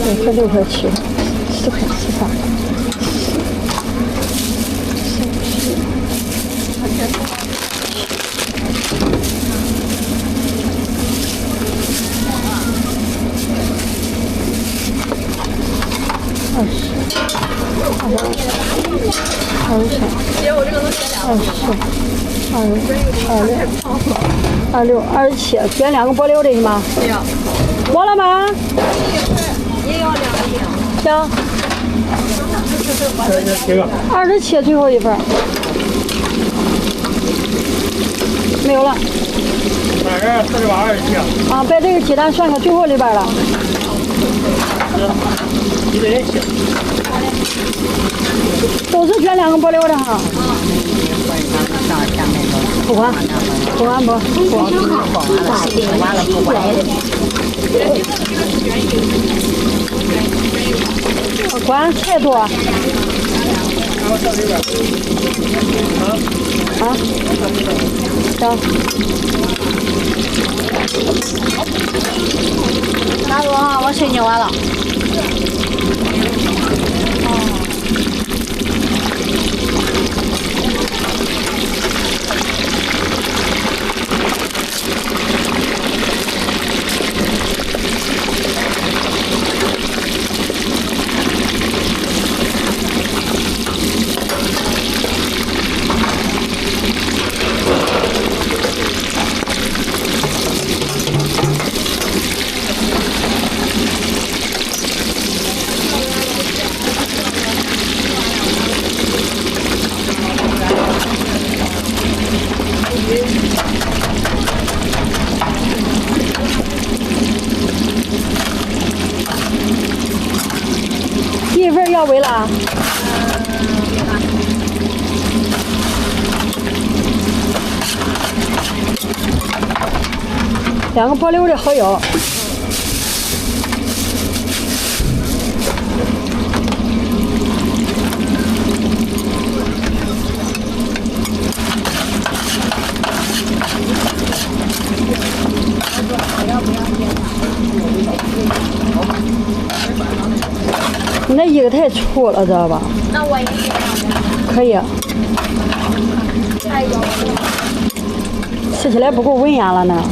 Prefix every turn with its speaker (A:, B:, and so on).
A: 和6.7，4块4块。27，选2个波溜的是吗？
B: 对呀。
A: 完了吗？
B: 也要2个。
A: 行。27最后一份。没有了。
C: 48、27。
A: 啊，把这个鸡蛋算到最后里边了。都是选2个波溜的哈。不管，不管。管菜多。啊？行。
B: 大哥啊，我申请完了。
A: 一份要围了。2个波溜的蚝油。你那1个太粗了，知道吧？
B: 那我也给
A: 可以。吃起来不够文雅了呢。